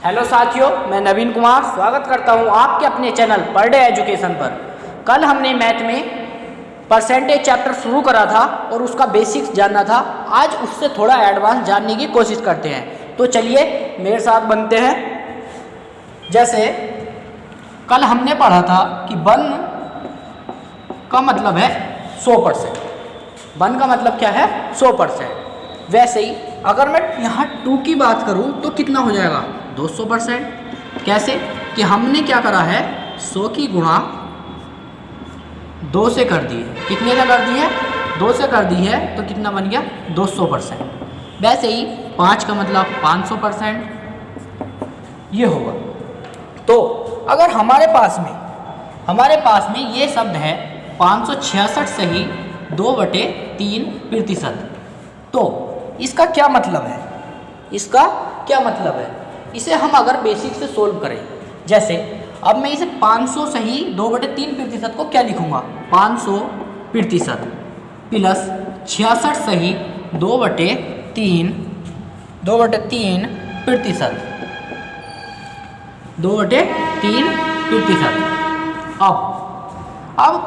Hello साथियों, मैं नवीन कुमार स्वागत करता हूं आपके अपने चैनल पर डे एजुकेशन पर। कल हमने मैथ में परसेंटेज चैप्टर शुरू करा था और उसका बेसिक्स जानना था। आज उससे थोड़ा एडवांस जानने की कोशिश करते हैं, तो चलिए मेरे साथ बनते हैं। जैसे कल हमने पढ़ा था कि 1 का मतलब है 100%। 1 का मतलब क्या है? 100%। वैसे ही अगर मैं यहाँ 2 की बात करूँ तो कितना हो जाएगा? 200%। कैसे कि हमने क्या करा है, 100 की गुणा 2 से कर दी है। कितने का कर दी है? 2 से कर दी है, तो कितना बन गया? 200%। वैसे ही 5 का मतलब 500% ये होगा। तो अगर हमारे पास में ये शब्द है 566 सही 2/3%। तो इसका क्या मतलब है? इसे हम अगर बेसिक से सोल्व करें, जैसे अब मैं इसे 500 सही 2/3% को क्या लिखूंगा? 500% प्लस 66 सही 2/3%। 2/3%। अब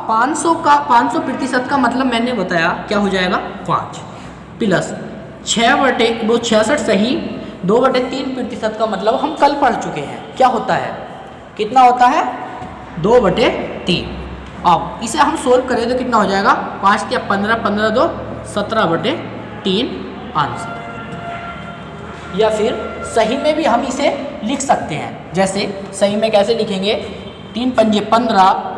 500% का मतलब मैंने बताया क्या हो जाएगा? 5 प्लस 66 सही 2/3% का मतलब हम कल पढ़ चुके हैं। क्या होता है? कितना होता है? 2/3। अब इसे हम सोल्व करें तो कितना हो जाएगा? 5 या 15, 15 2 17/3 आंसर। या फिर सही में भी हम इसे लिख सकते हैं। जैसे सही में कैसे लिखेंगे? 3 पंजे 15,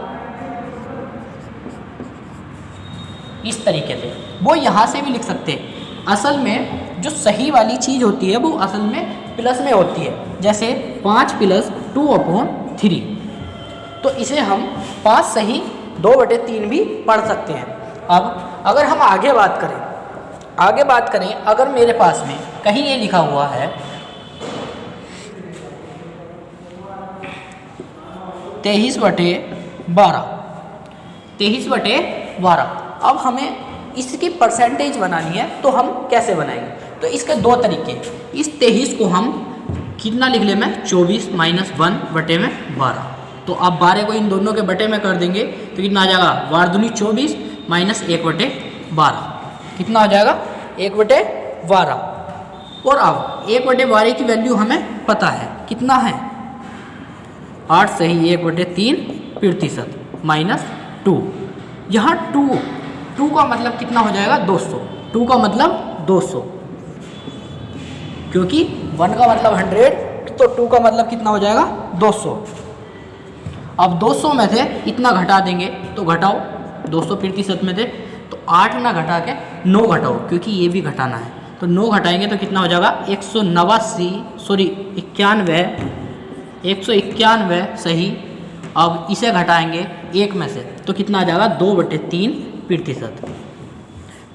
इस तरीके से वो यहाँ से भी लिख सकते हैं। असल में जो सही वाली चीज़ होती है वो असल में प्लस में होती है। जैसे 5 प्लस 2/3। तो इसे हम 5 सही 2/3 भी पढ़ सकते हैं। अब अगर हम आगे बात करें, अगर मेरे पास में कहीं ये लिखा हुआ है 23/12। अब हमें इसकी परसेंटेज बनानी है, तो हम कैसे बनाएंगे? तो इसके दो तरीके। इस 23 को हम कितना लिख ले? मैं 24 - 1/12। तो अब 12 को इन दोनों के बटे में कर देंगे तो कितना आ जाएगा? 12 दूनी 24 माइनस 1/12। कितना आ जाएगा? 1/12। और अब 1/12 की वैल्यू हमें पता है, कितना है? 8 सही 1/3% माइनस 2। यहाँ 2 का मतलब कितना हो जाएगा? 200। 2 का मतलब 200, क्योंकि 1 का मतलब 100, तो 2 का मतलब कितना हो जाएगा? 200। अब 200 में से इतना घटा देंगे तो घटाओ, 200% में थे तो 8 ना घटा के 9 घटाओ, क्योंकि ये भी घटाना है। तो 9 घटाएंगे तो कितना हो जाएगा? 191 सही। अब इसे घटाएंगे 1 में से तो कितना आ जाएगा? 2/3%।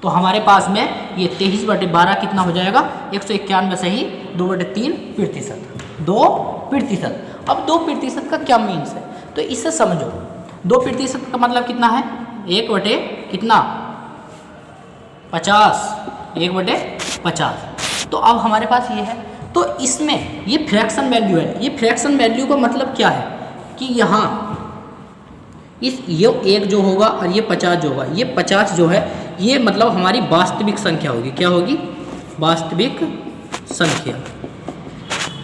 तो हमारे पास में ये 23/12 कितना हो जाएगा? 191 सही 2/3%। 2%। अब 2% का क्या मीन्स है, तो इसे समझो। 2% का मतलब कितना है? 1/50। 1/50। तो अब हमारे पास ये है, तो इसमें ये फ्रैक्शन वैल्यू है। ये फ्रैक्शन वैल्यू का मतलब क्या है कि यहाँ ये 1 जो होगा और ये 50 जो होगा, ये 50 जो है ये मतलब हमारी वास्तविक संख्या होगी। क्या होगी? वास्तविक संख्या।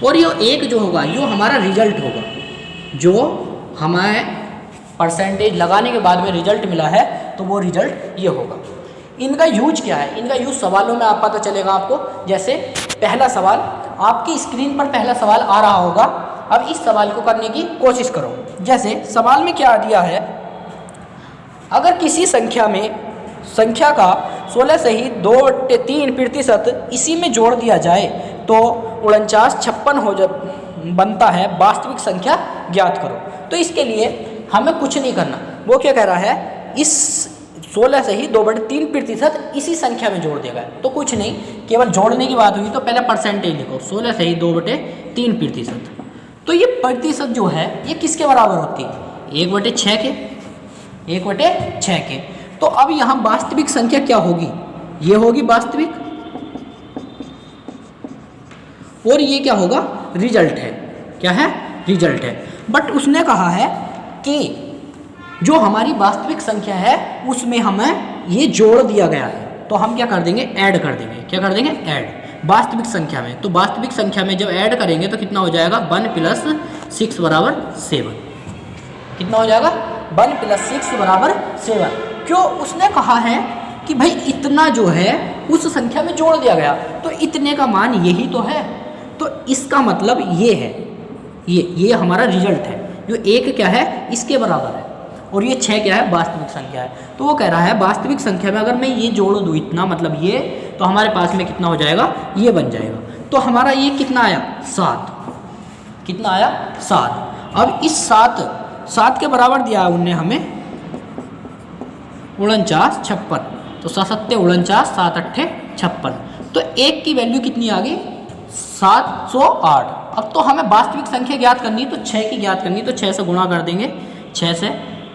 और ये 1 जो होगा ये हमारा रिजल्ट होगा, जो हमें परसेंटेज लगाने के बाद में रिजल्ट मिला है, तो वो रिजल्ट ये होगा। इनका यूज क्या है? इनका यूज सवालों में आप पता चलेगा आपको। जैसे पहला सवाल, आपकी स्क्रीन पर पहला सवाल आ रहा होगा। अब इस सवाल को करने की कोशिश करो। जैसे सवाल में क्या दिया है? अगर किसी संख्या का 16 सही 2/3% इसी में जोड़ दिया जाए तो 49 बनता है। वास्तविक संख्या ज्ञात करो। तो इसके लिए हमें कुछ नहीं करना। वो क्या कह रहा है? इस 16 सही 2/3% इसी संख्या में जोड़ देगा। तो कुछ नहीं, केवल जोड़ने की बात हुई तो पहले परसेंटेज लिखो। 16 सही 2/3%। तो ये प्रतिशत जो है ये किसके बराबर होती है? 1/6 के। 1/6 के। तो अब यहाँ वास्तविक संख्या क्या होगी? ये होगी वास्तविक, और ये क्या होगा? रिजल्ट है। क्या है, रिजल्ट है। बट उसने कहा है कि जो हमारी वास्तविक संख्या है उसमें हमें ये जोड़ दिया गया है, तो हम क्या कर देंगे, ऐड कर देंगे। क्या कर देंगे, ऐड वास्तविक संख्या में। तो वास्तविक संख्या में जब ऐड करेंगे तो कितना हो जाएगा, 1 + 6 = 7। कितना हो जाएगा, 1 + 6 = 7। क्यों, उसने कहा है कि भाई इतना जो है उस संख्या में जोड़ दिया गया, तो इतने का मान यही तो है, तो इसका मतलब ये है, ये हमारा रिजल्ट है। जो 1 क्या है, इसके बराबर है, और ये 6 क्या है, वास्तविक संख्या है। तो वो कह रहा है वास्तविक संख्या में अगर मैं ये जोड़ दूँ इतना, मतलब ये, तो हमारे पास में कितना हो जाएगा, ये बन जाएगा। तो हमारा ये कितना आया, 7। कितना आया, 7। अब इस 7 के बराबर दिया है उनने हमें 49, 56। तो 7 × 49, 7 × 56। तो 1 की वैल्यू कितनी आ गई, 708। अब तो हमें वास्तविक संख्या ज्ञात करनी है, तो 6 की ज्ञात करनी है, तो 6 से गुणा कर देंगे, 6 से।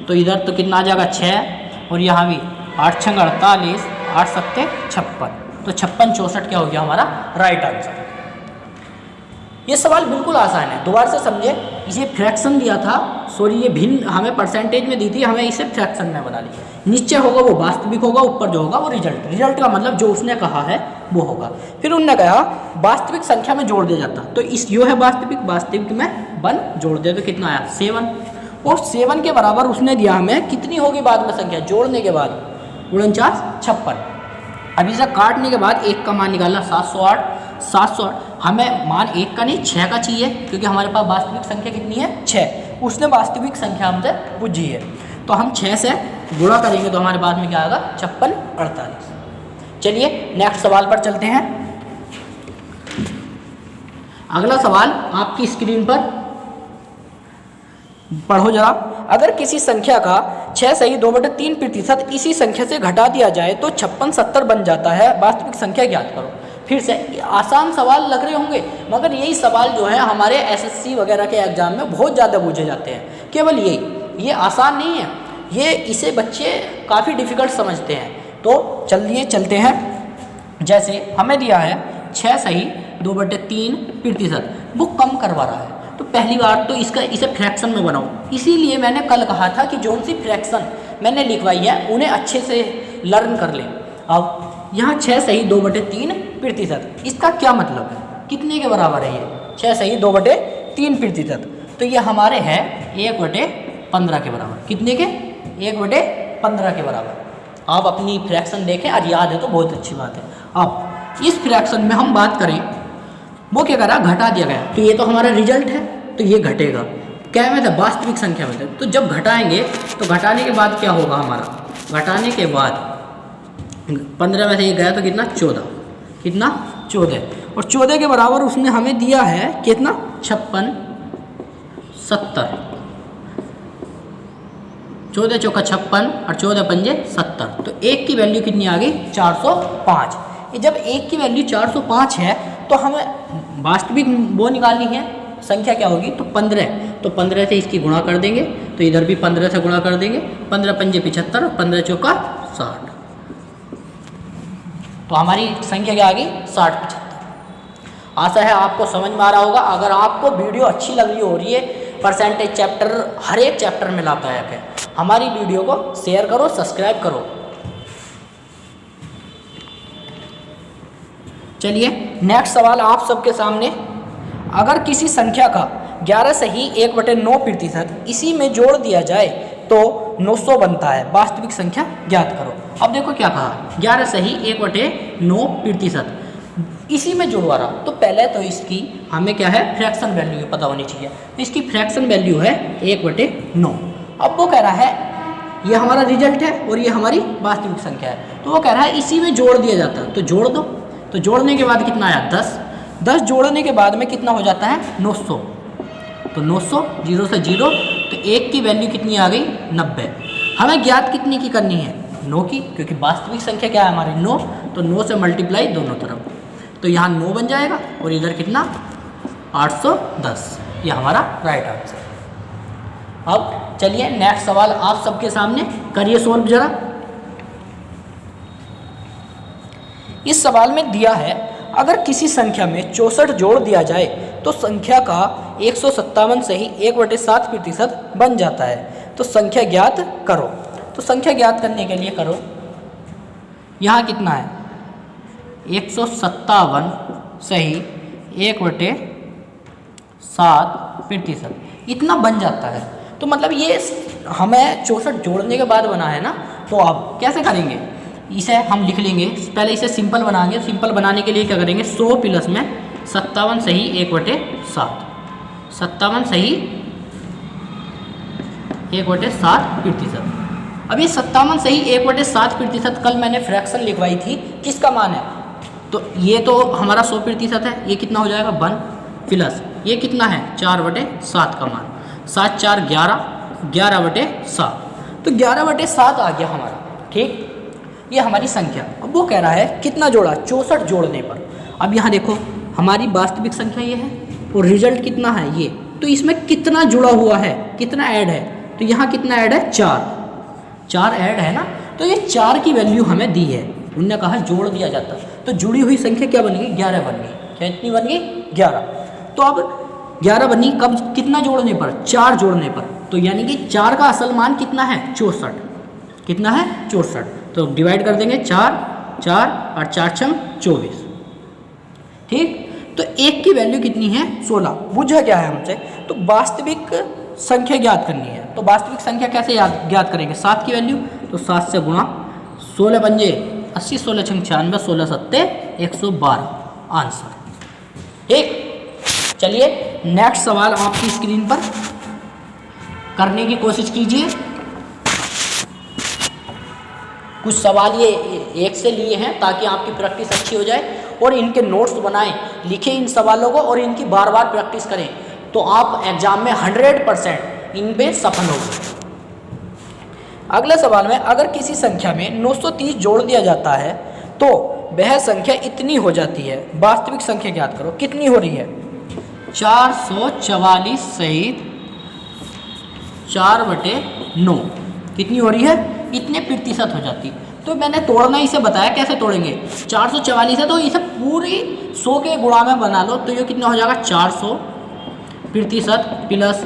तो इधर तो कितना आ जाएगा, 6, और यहाँ भी 8 × 6 = 48, 8 × 7 = 56। तो 56, 64 क्या हो गया हमारा राइट आंसर। ये सवाल बिल्कुल आसान है, दोबारा से समझे। इसे फ्रैक्शन दिया था, सॉरी ये भिन्न हमें परसेंटेज में दी थी, हमें इसे फ्रैक्शन में बना ली। नीचे होगा वो वास्तविक होगा, ऊपर जो होगा वो रिजल्ट का मतलब जो उसने कहा है वो होगा। फिर उन्होंने कहा वास्तविक संख्या में जोड़ दिया जाता, तो इस यो है वास्तविक में 1 जोड़ दिया तो कितना आया, 7। और 7 के बराबर उसने दिया हमें कितनी होगी बाद में संख्या, जोड़ने के बाद 49, 56। अब इसे काटने के बाद 1 का मान निकालना, 708। 708 हमें मान 1 का नहीं 6 का चाहिए, क्योंकि हमारे पास वास्तविक संख्या कितनी है, 6। उसने वास्तविक संख्या हमसे पूछी है, तो हम 6 से गुणा करेंगे तो हमारे पास में क्या आएगा, 56, 48। चलिए नेक्स्ट सवाल पर चलते हैं। अगला सवाल आपकी स्क्रीन पर पढ़ो जरा। अगर किसी संख्या का 6 सही 2/3% इसी संख्या से घटा दिया जाए तो 56 70 बन जाता है, वास्तविक संख्या ज्ञात करो। फिर से आसान सवाल लग रहे होंगे, मगर यही सवाल जो है हमारे एसएससी वगैरह के एग्जाम में बहुत ज़्यादा पूछे जाते हैं। केवल यही, ये आसान नहीं है, ये इसे बच्चे काफ़ी डिफ़िकल्ट समझते हैं। तो चलिए चलते हैं। जैसे हमें दिया है 6 सही 2/3%, वो कम करवा रहा है, तो पहली बार तो इसे फ्रैक्शन में बनाओ। इसीलिए मैंने कल कहा था कि जो सी फ्रैक्शन मैंने लिखवाई है उन्हें अच्छे से लर्न कर लें। अब यहाँ 6 सही 2/3%, इसका क्या मतलब है, कितने के बराबर है ये 6 सही 2/3%, तो ये हमारे है 1/15 के बराबर। कितने के, 1/15 के बराबर। आप अपनी फ्रैक्शन देखें, आज याद है तो बहुत अच्छी बात है। अब इस फ्रैक्शन में हम बात करें, वो क्या करा, घटा दिया गया, तो ये तो हमारा रिजल्ट है, तो ये घटेगा। क्या में था, वास्तविक संख्या में था। तो जब घटाएंगे तो घटाने के बाद क्या होगा हमारा, घटाने के बाद 15 में से ये गया तो कितना, 14। कितना, 14। और 14 के बराबर उसने हमें दिया है कितना, 56 70। 14 × 4 = 56 और 14 × 5 = 70। तो 1 की वैल्यू कितनी आ गई, 405। जब 1 की वैल्यू 405 है तो हमें वास्तविक वो निकालनी है, संख्या क्या होगी, तो 15। तो 15 से इसकी गुणा कर देंगे, तो इधर भी 15 से गुणा कर देंगे। 15 × 5 = 75 और 15 × 4 = 60। तो हमारी संख्या क्या आ गई, 60 75। आशा है आपको समझ में आ रहा होगा। अगर आपको वीडियो अच्छी लग रही हो रही है, परसेंटेज चैप्टर हर एक चैप्टर में लाभदायक है, हमारी वीडियो को शेयर करो, सब्सक्राइब करो। चलिए नेक्स्ट सवाल आप सबके सामने। अगर किसी संख्या का 11 सही 1/9% इसी में जोड़ दिया जाए तो 900 बनता है, वास्तविक संख्या ज्ञात करो। अब देखो क्या कहा, 11 सही 1/9% इसी में जुड़वा रहा, तो पहले तो इसकी हमें क्या है, फ्रैक्शन वैल्यू पता होनी चाहिए। तो इसकी फ्रैक्शन वैल्यू है 1/9। अब वो कह रहा है ये हमारा रिजल्ट है और ये हमारी वास्तविक संख्या है, तो वो कह रहा है इसी में जोड़ दिया जाता है, तो जोड़ दो। तो जोड़ने के बाद कितना आया, 10। 10 जोड़ने के बाद में कितना हो जाता है, 900। तो 900, 0 से 0, तो 1 की वैल्यू कितनी आ गई, 90। हमें ज्ञात कितनी की करनी है, 9 की, क्योंकि वास्तविक संख्या क्या है हमारी, 9। तो 9 से मल्टीप्लाई दोनों तरफ, तो यहाँ 9 बन जाएगा और इधर कितना, 810। ये हमारा राइट आंसर। अब चलिए नेक्स्ट सवाल आप सबके सामने, करिए सोल्व जरा। इस सवाल में दिया है अगर किसी संख्या में 64 जोड़ दिया जाए तो संख्या का 157 से ही 1/7% बन जाता है। तो संख्या ज्ञात करो। तो संख्या ज्ञात करने के लिए करो, यहाँ कितना है 157 सही 1/7%, इतना बन जाता है। तो मतलब ये हमें 64 जोड़ने के बाद बना है ना। तो अब कैसे करेंगे, इसे हम लिख लेंगे, पहले इसे सिंपल बनाएंगे। सिंपल बनाने के लिए क्या करेंगे, 100 प्लस में 57 सही 1/7, 57 सही 1/7%। अब ये 57 सही 1/7%, कल मैंने फ्रैक्शन लिखवाई थी, किसका मान है, तो ये तो हमारा 100% है, ये कितना हो जाएगा 1 प्लस ये कितना है 4/7 का मान, 7 4 11, 11/7, तो 11/7 आ गया हमारा। ठीक, ये हमारी संख्या। अब वो कह रहा है कितना जोड़ा, 64 जोड़ने पर। अब यहाँ देखो हमारी वास्तविक संख्या ये है और रिजल्ट कितना है ये, तो इसमें कितना जुड़ा हुआ है, कितना ऐड है, तो यहाँ कितना ऐड है 4 ऐड है ना। तो ये 4 की वैल्यू हमें दी है, उन्होंने कहा जोड़ दिया जाता, तो जुड़ी हुई संख्या क्या बन गई 11 बन गई। क्या इतनी बन गई 11। तो अब 11 बनी कब, कितना जोड़ने पर, 4 जोड़ने पर। तो यानी कि 4 का असल मान कितना है 64, कितना है 64। तो डिवाइड कर देंगे 4 4 और 4 छंग 24। ठीक, तो 1 की वैल्यू कितनी है 16। बुझा क्या है हमसे, तो वास्तविक संख्या ज्ञात करनी है। तो वास्तविक संख्या कैसे ज्ञात करेंगे, 7 की वैल्यू, तो 7 से गुणा, 16 पंजे 80, 16 छंग 96, 16 सत्ते 112 आंसर। ठीक, चलिए नेक्स्ट सवाल आपकी स्क्रीन पर करने की कोशिश कीजिए। कुछ सवाल ये एक से लिए हैं ताकि आपकी प्रैक्टिस अच्छी हो जाए, और इनके नोट्स बनाएं, लिखें इन सवालों को और इनकी बार बार प्रैक्टिस करें, तो आप एग्जाम में 100% इन पे सफल होंगे। अगला सवाल में, अगर किसी संख्या में 930 जोड़ दिया जाता है तो वह संख्या इतनी हो जाती है, वास्तविक संख्या ज्ञात करो। कितनी हो रही है 444 सहित 4/9, कितनी हो रही है, इतने प्रतिशत हो जाती। तो मैंने तोड़ना इसे बताया कैसे तोड़ेंगे, 444 है तो इसे पूरी 100 के गुणा में बना लो, तो ये कितना हो जाएगा 400% प्लस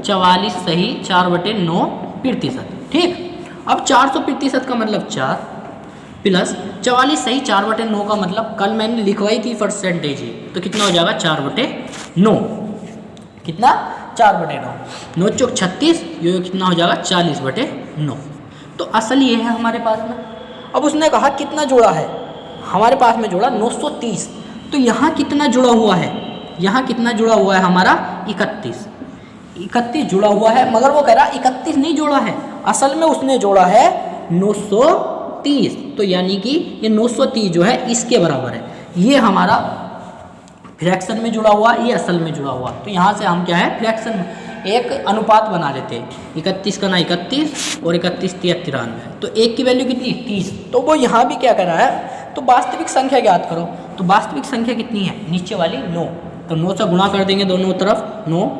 44 सही 4/9%। ठीक, अब 400% का मतलब 4 प्लस 44 सही 4/9 का मतलब, कल मैंने लिखवाई थी परसेंटेज ही, तो कितना हो जाएगा 4/9, कितना 4/9, 9 चौक 36, ये कितना हो जाएगा 40/9। तो असल ये है हमारे पास में। अब उसने कहा कितना जोड़ा है, हमारे पास में जोड़ा 930, तो यहाँ कितना जुड़ा हुआ है, यहाँ कितना जुड़ा हुआ है हमारा 31 जुड़ा हुआ है, मगर वो कह रहा 31 नहीं जोड़ा है, असल में उसने जोड़ा है 930। तो यानी कि ये 930 जो है इसके बराबर है, ये हमारा फ्रैक्शन में जुड़ा हुआ, ये असल में जुड़ा हुआ। तो यहाँ से हम क्या है फ्रैक्शन में एक अनुपात बना लेते हैं, 31 का ना 31 और 31 93, तो 1 की वैल्यू कितनी 30। तो वो यहाँ भी क्या कर रहा है, तो वास्तविक संख्या ज्ञात करो। तो वास्तविक संख्या कितनी है, नीचे वाली 9, तो 9 से गुणा कर देंगे दोनों तरफ, 9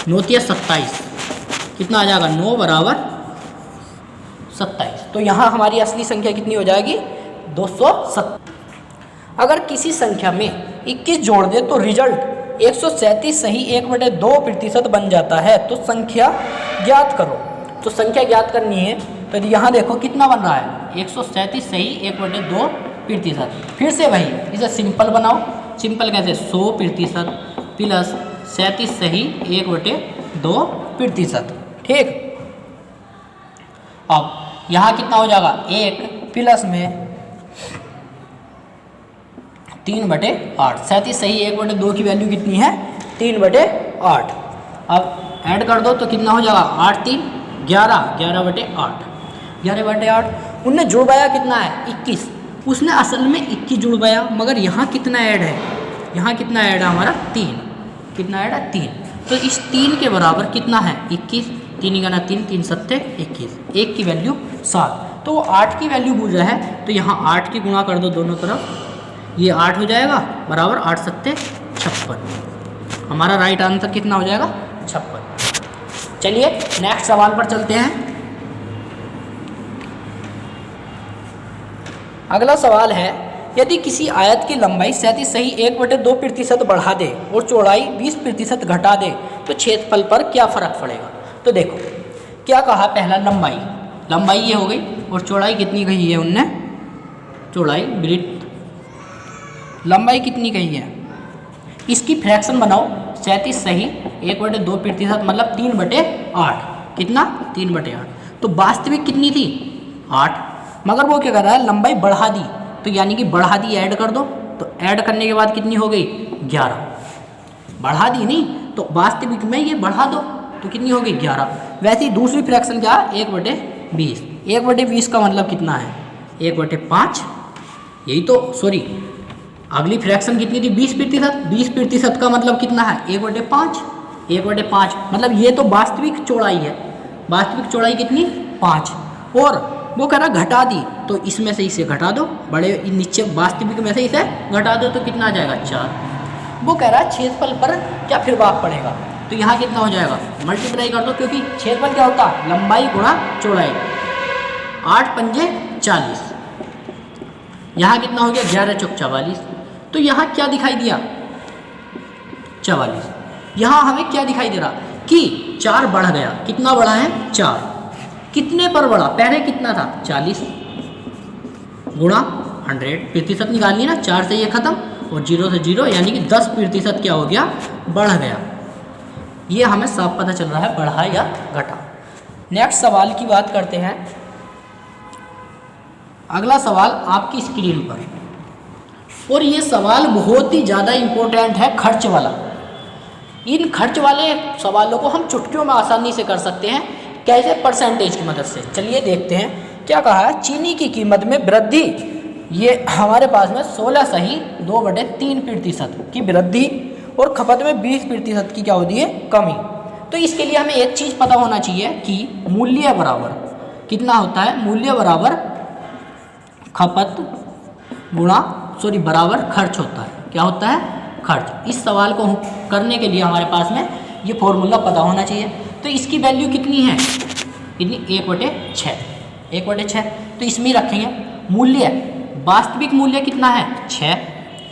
9 × 27, कितना आ जाएगा 9 बराबर 27। तो यहाँ हमारी असली संख्या कितनी हो जाएगी 270। अगर किसी संख्या में 21 जोड़ दे तो रिजल्ट 137 सही 1/2% बन जाता है, तो संख्या ज्ञात करो। तो संख्या ज्ञात करनी है, तो यहाँ देखो कितना बन रहा है 137 सही 1/2%। फिर से वही, इसे सिंपल बनाओ। सिंपल कैसे, 100% प्लस 37 सही 1/2%। ठीक, अब यहाँ कितना हो जाएगा 1 प्लस में 3/8, 37 सही 1/2 की वैल्यू कितनी है 3/8। अब ऐड कर दो तो कितना हो जाएगा 8 3 11, 11/8। उनने जुड़वाया कितना है 21, उसने असल में 21 जुड़वाया, मगर यहाँ कितना ऐड है, यहाँ कितना ऐड है हमारा 3, कितना ऐड है 3। तो इस 3 के बराबर कितना है 21, 3 × 3 3 7 21, 1 की वैल्यू 7। तो वो 8 की वैल्यू पूछ रहा है, तो यहाँ 8 की गुणा कर दो दोनों तरफ, ये 8 हो जाएगा बराबर 8 7 56। हमारा राइट आंसर कितना हो जाएगा 56। चलिए नेक्स्ट सवाल पर चलते हैं। अगला सवाल है, यदि किसी आयत की लंबाई 37 सही 1/2% बढ़ा दे और चौड़ाई 20% घटा दे तो क्षेत्रफल पर क्या फ़र्क पड़ेगा। तो देखो क्या कहा, पहला लंबाई ये हो गई और चौड़ाई कितनी कही है उनने, चौड़ाई वृत्त लंबाई कितनी कही है, इसकी फ्रैक्शन बनाओ। 37 सही 1/2% मतलब 3/8, कितना 3/8। तो वास्तविक कितनी थी 8, मगर वो क्या कर रहा है लंबाई बढ़ा दी, तो यानी कि बढ़ा दी ऐड कर दो, तो ऐड करने के बाद कितनी हो गई 11, बढ़ा दी नहीं तो वास्तविक में ये बढ़ा दो तो कितनी हो गई 11। वैसे ही दूसरी फ्रैक्शन क्या 1/20, 1/20 का मतलब कितना है 1/5, यही तो सॉरी अगली फ्रैक्शन कितनी थी 20%, 20% का मतलब कितना है 1/5, 1/5 मतलब ये तो वास्तविक चौड़ाई है, वास्तविक चौड़ाई कितनी 5, और वो कह रहा घटा दी तो इसमें से इसे घटा दो, बड़े नीचे वास्तविक में से इसे घटा दो तो कितना आ जाएगा 4। वो कह रहा है क्षेत्रफल पर क्या फिर भाग पड़ेगा, तो यहाँ कितना हो जाएगा मल्टीप्लाई कर दो, क्योंकि क्षेत्रफल क्या होता है लंबाई गुणा चौड़ाई, 8 पंजे 40, यहाँ कितना हो गया 11 चौक 44, तो यहाँ क्या दिखाई दिया 44, यहाँ हमें क्या दिखाई दे रहा कि 4 बढ़ गया, कितना बढ़ा है 4, कितने पर बढ़ा, पहले कितना था 40 गुणा 100, प्रतिशत निकाल लिया ना, 4 से ये खत्म और 0 से 0 यानी कि 10% क्या हो गया बढ़ गया। ये हमें साफ पता चल रहा है बढ़ा या घटा। नेक्स्ट सवाल की बात करते हैं। अगला सवाल आपकी स्क्रीन पर, और ये सवाल बहुत ही ज़्यादा इम्पोर्टेंट है, खर्च वाला। इन खर्च वाले सवालों को हम चुटकियों में आसानी से कर सकते हैं, कैसे परसेंटेज की मदद से। चलिए देखते हैं क्या कहा है। चीनी की कीमत में वृद्धि, ये हमारे पास में 16 सही 2/3% की वृद्धि और खपत में 20% की क्या होती है कमी। तो इसके लिए हमें एक चीज़ पता होना चाहिए कि मूल्य बराबर कितना होता है, मूल्य बराबर खपत गुणा बराबर खर्च होता है। क्या होता है खर्च। इस सवाल को करने के लिए हमारे पास में ये फॉर्मूला पता होना चाहिए। तो इसकी वैल्यू कितनी है, कितनी 1/6, 1/6, तो इसमें ही रखेंगे। मूल्य वास्तविक मूल्य कितना है 6,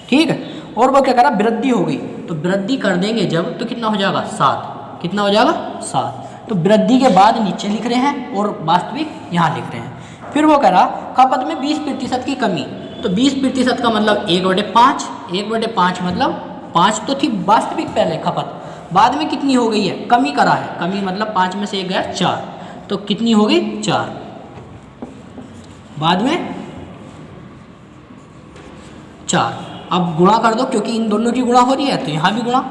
ठीक है। और वो क्या करा वृद्धि हो गई, तो वृद्धि कर देंगे जब तो कितना हो जाएगा 7, कितना हो जाएगा 7। तो वृद्धि के बाद नीचे लिख रहे हैं और वास्तविक यहाँ लिख रहे हैं। फिर वो कह रहा खपत में 20% की कमी, तो 20% का मतलब 1/5, 1/5 मतलब 5 तो थी वास्तविक पहले खपत, बाद में कितनी हो गई है कमी करा है, कमी मतलब 5 में से 1 गया 4, तो कितनी हो गई 4, बाद में 4। अब गुणा कर दो क्योंकि इन दोनों की गुणा हो रही है, तो यहाँ भी गुणा,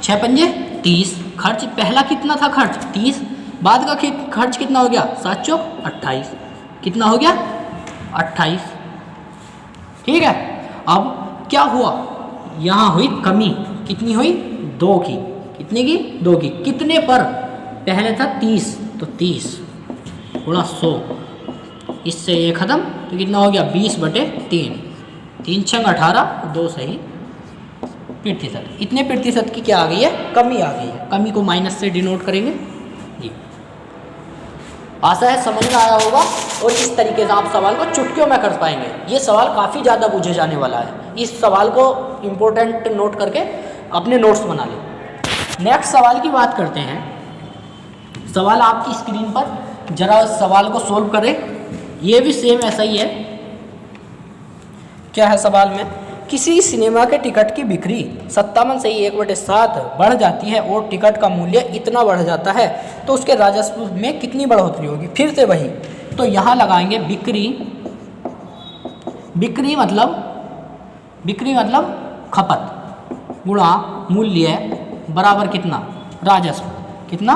6 पंजे 30। खर्च पहला कितना था खर्च 30, बाद का खर्च कितना हो गया 7 चौक 28, कितना हो गया 28, ठीक है। अब क्या हुआ, यहाँ हुई कमी, कितनी हुई 2 की, कितने की 2 की, कितने पर, पहले था 30, तो 30 गुणा 100, इससे ये खत्म, तो कितना हो गया 20/3, 3 6 18, 2 सही प्रतिशत। इतने प्रतिशत की क्या आ गई है कमी आ गई है, कमी को माइनस से डिनोट करेंगे जी। आशा है समझ में आया होगा और इस तरीके से आप सवाल को चुटकियों में कर पाएंगे। ये सवाल काफ़ी ज़्यादा पूछे जाने वाला है, इस सवाल को इम्पोर्टेंट नोट करके अपने नोट्स बना लें। नेक्स्ट सवाल की बात करते हैं। सवाल आपकी स्क्रीन पर, जरा सवाल को सोल्व करें। ये भी सेम ऐसा ही है। क्या है सवाल में, किसी सिनेमा के टिकट की बिक्री 57 से 1/7 बढ़ जाती है और टिकट का मूल्य इतना बढ़ जाता है तो उसके राजस्व में कितनी बढ़ोतरी होगी। फिर से वही, तो यहाँ लगाएंगे बिक्री, बिक्री मतलब खपत गुणा मूल्य बराबर कितना राजस्व, कितना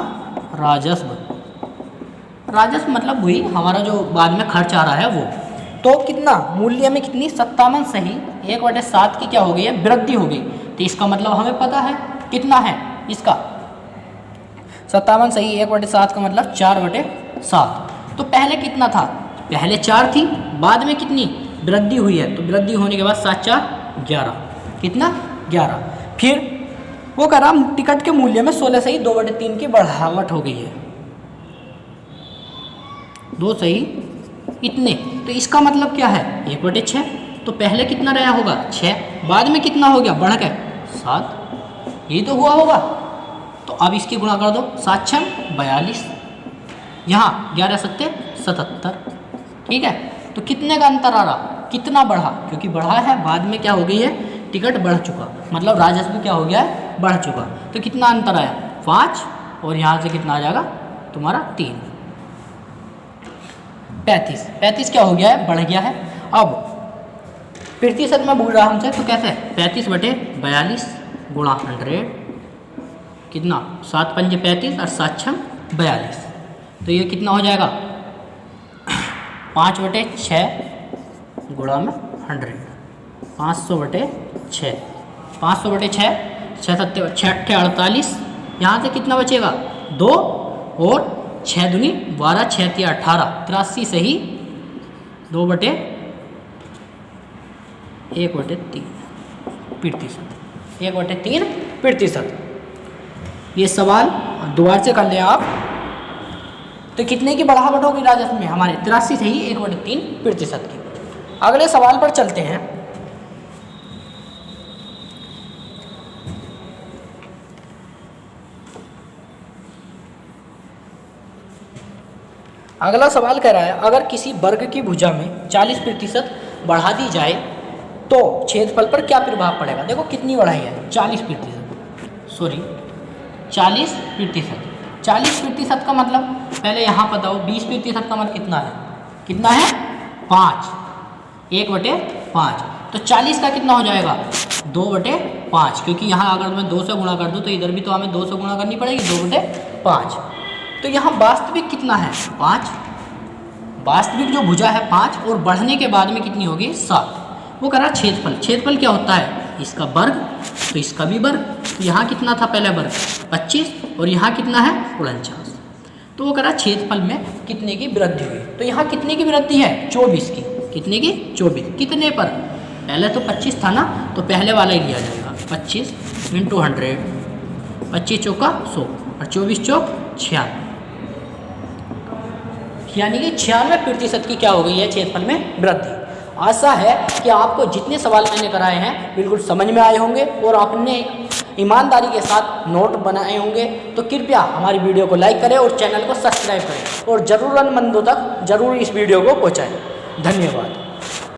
राजस्व, राजस्व मतलब वही हमारा जो बाद में खर्च आ रहा है वो। तो कितना मूल्य में कितनी 57 सही 1/7 की क्या हो गई है वृद्धि हो गई, तो इसका मतलब हमें पता है कितना है इसका 57 सही 1/7 का मतलब 4/7। तो पहले कितना था, पहले 4 थी, बाद में कितनी वृद्धि हुई है, तो वृद्धि होने के बाद 7 4 11, कितना 11। फिर वो कह रहा टिकट के मूल्य में 16 सही 2/3 की बढ़ावट हो गई है, 2 सही इतने, तो इसका मतलब क्या है 1/6, तो पहले कितना रहा होगा 6, बाद में कितना हो गया बढ़ के 7, यही तो हुआ होगा। तो अब इसकी गुणा कर दो, 7 6 42, यहाँ 11 7 77, ठीक है। तो कितने का अंतर आ रहा, कितना बढ़ा, क्योंकि बढ़ा है बाद में क्या हो गई है टिकट बढ़ चुका, मतलब राजस्व क्या हो गया है बढ़ चुका। तो कितना अंतर आया 5, और यहाँ से कितना आ जाएगा तुम्हारा 3, 35 क्या हो गया है बढ़ गया है। अब प्रतिशत में बोल रहा हमसे, तो कैसे 35/42 गुणा 100, कितना 7 5 35 और 7 6 42, तो ये कितना हो जाएगा 5/6 गुणा में 100, 500/6, 500/6, 6 7 48, यहाँ से कितना बचेगा 2, और 6 दूनी 12, 6 3 18, 83 सही 2/1/3 प्रतिशत, 1/3 प्रतिशत। ये सवाल दोबारा से कर ले आप। तो कितने की बढ़ावट होगी राजस्व में हमारे 83 सही 1/3 प्रतिशत की। अगले सवाल पर चलते हैं। अगला सवाल कह रहा है अगर किसी वर्ग की भुजा में 40% बढ़ा दी जाए तो क्षेत्रफल पर क्या प्रभाव पड़ेगा। देखो कितनी बढ़ाई है 40%, सॉरी 40%। 40% का मतलब पहले यहाँ बताओ, 20% का मतलब कितना है 5, 1/5। तो 40 का कितना हो जाएगा 2/5, क्योंकि यहाँ अगर मैं 2 से गुणा कर दूँ तो इधर भी तो हमें 2 से गुणा करनी पड़ेगी 2/5। तो यहाँ वास्तविक कितना है 5, वास्तविक जो भुजा है 5, और बढ़ने के बाद में कितनी होगी 7। वो कह रहा क्षेत्रफल, क्षेत्रफल क्या होता है इसका वर्ग, तो इसका भी वर्ग। तो यहाँ कितना था पहले वर्ग 25, और यहाँ कितना है 49। तो वो कह रहा क्षेत्रफल में कितने की वृद्धि हुई। तो यहाँ कितने की वृद्धि है 24 की, कितने की 24, कितने पर, पहले तो 25 था ना, तो पहले वाला ही लिया जाएगा 25 × 100, 25 चौका 100 और 24 चौक 96, यानी कि 96% की क्या हो गई है क्षेत्रफल में वृद्धि। आशा है कि आपको जितने सवाल मैंने कराए हैं बिल्कुल समझ में आए होंगे और आपने ईमानदारी के साथ नोट बनाए होंगे। तो कृपया हमारी वीडियो को लाइक करें और चैनल को सब्सक्राइब करें, और ज़रूरतमंदों तक ज़रूर इस वीडियो को पहुँचाएं। धन्यवाद।